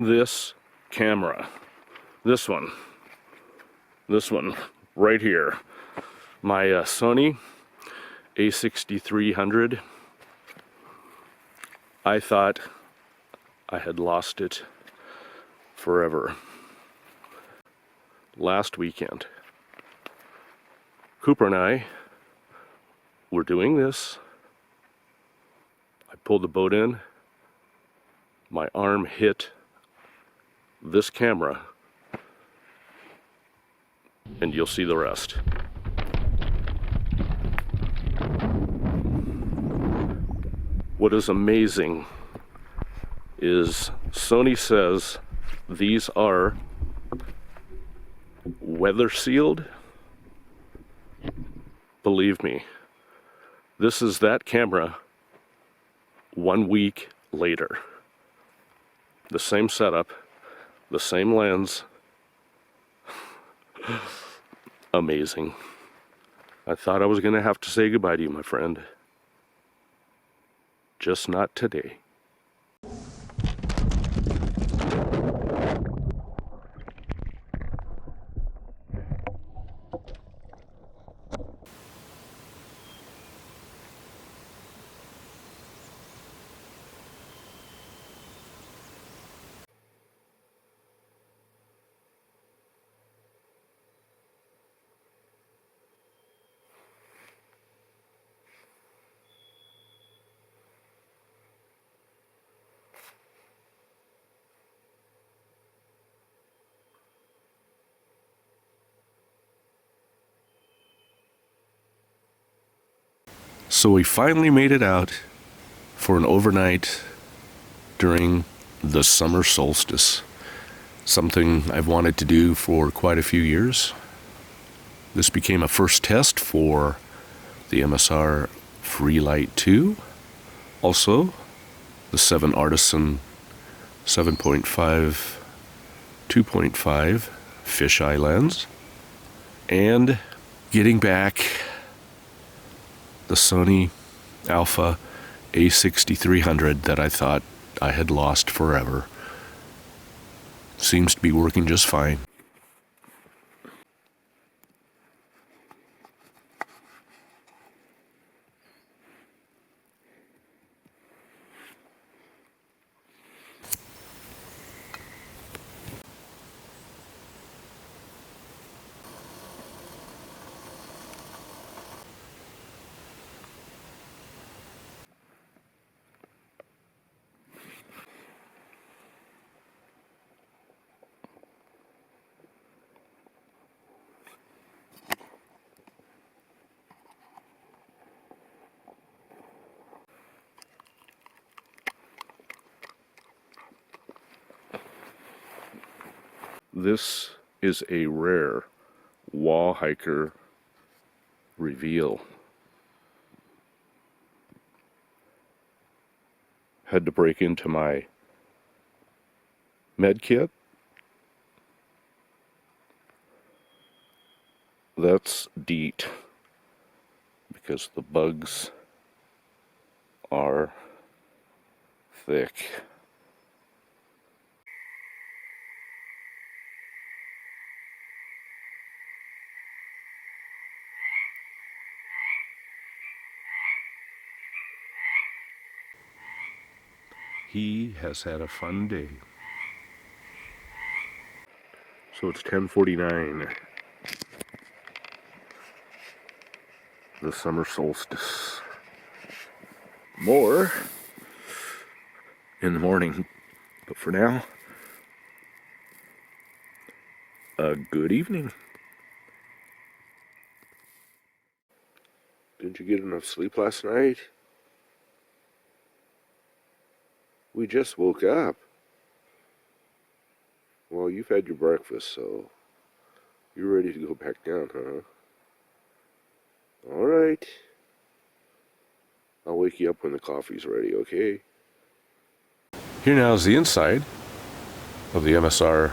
this camera. This one right here. My Sony A6300. I thought I had lost it forever. Last weekend, Cooper and I were doing this. I pulled the boat in. My arm hit this camera, and you'll see the rest. What is amazing is Sony says these are weather sealed. Believe me, this is that camera 1 week later. The same setup, the same lens. Amazing. I thought I was going to have to say goodbye to you, my friend. Just not today. So we finally made it out for an overnight during the summer solstice. Something I've wanted to do for quite a few years. This became a first test for the MSR FreeLite 2. Also, the 7 Artisan 7.5 2.5 fisheye lens. And getting back the Sony Alpha A6300 that I thought I had lost forever. Seems to be working just fine. This is a rare Wawhiker reveal. Had to break into my med kit. That's DEET because the bugs are thick. He has had a fun day. So it's 10:49. The summer solstice. More in the morning. But for now, a good evening. Didn't you get enough sleep last night? We just woke up. Well, you've had your breakfast, so you're ready to go back down, huh? Alright. I'll wake you up when the coffee's ready, okay? Here now is the inside of the MSR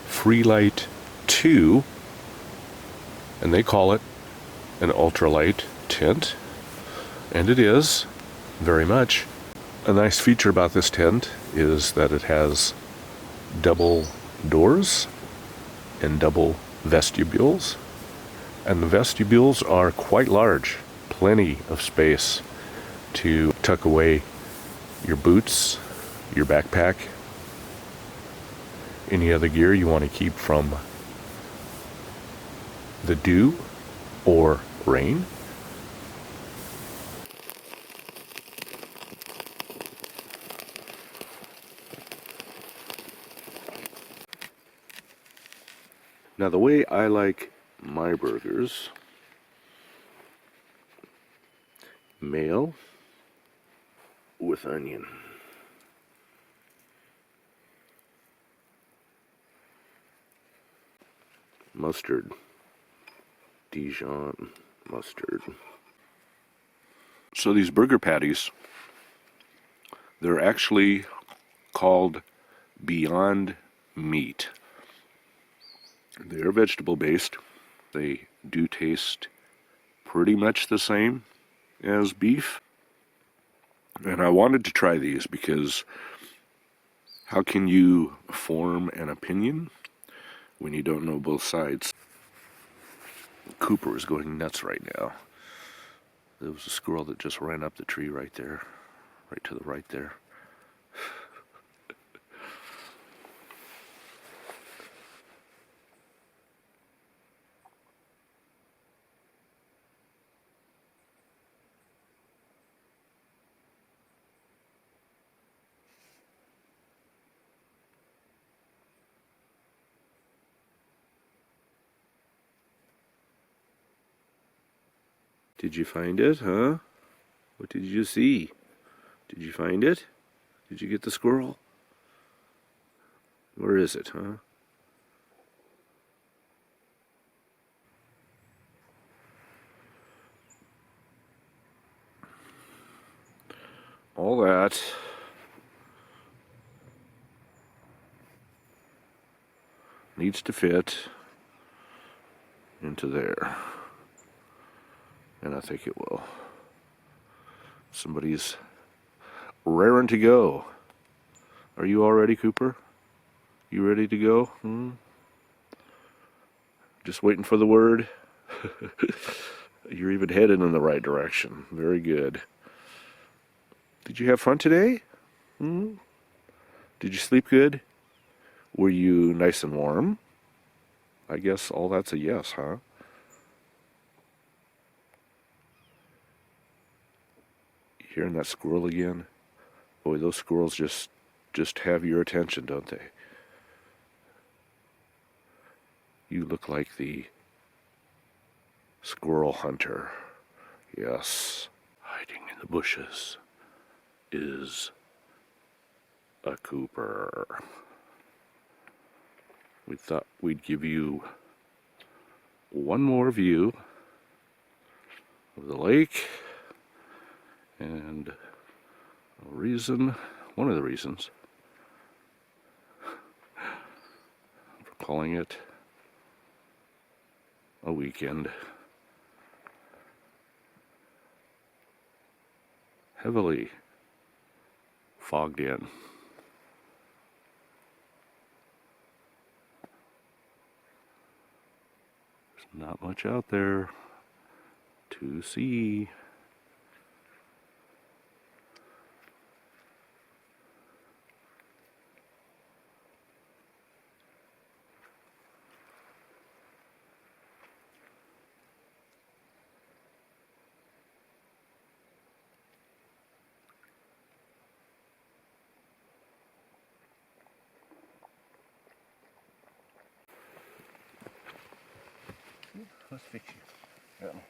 FreeLite 2, and they call it an ultralight tint, and it is, very much. A nice feature about this tint is that it has double doors and double vestibules. And the vestibules are quite large. Plenty of space to tuck away your boots, your backpack, any other gear you want to keep from the dew or rain. Now the way I like my burgers, mayo with onion. Mustard, Dijon mustard. So these burger patties, they're actually called Beyond Meat. They're vegetable based. They do taste pretty much the same as beef. And I wanted to try these because how can you form an opinion when you don't know both sides? Cooper is going nuts right now. There was a squirrel that just ran up the tree right there, right to the right there. Did you find it, huh? What did you see? Did you find it? Did you get the squirrel? Where is it, huh? All that needs to fit into there. And I think it will. Somebody's raring to go. Are you all ready, Cooper? You ready to go? Just waiting for the word? You're even headed in the right direction. Very good. Did you have fun today? Did you sleep good? Were you nice and warm? I guess all that's a yes, huh? Hearing that squirrel again? Boy, those squirrels just have your attention, don't they? You look like the squirrel hunter. Yes. Hiding in the bushes is a Cooper. We thought we'd give you one more view of the lake. And one of the reasons for calling it a weekend, heavily fogged in. There's not much out there to see. Let's fix you. Okay.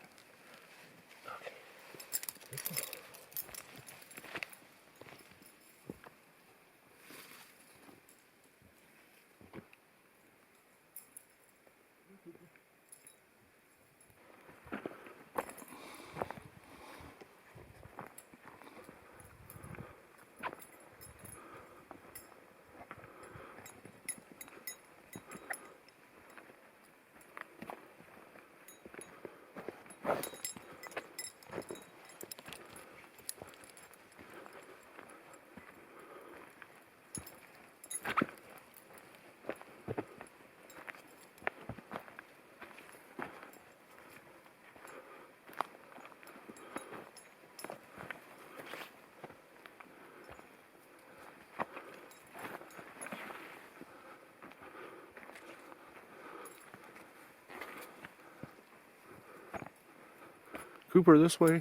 Cooper, this way.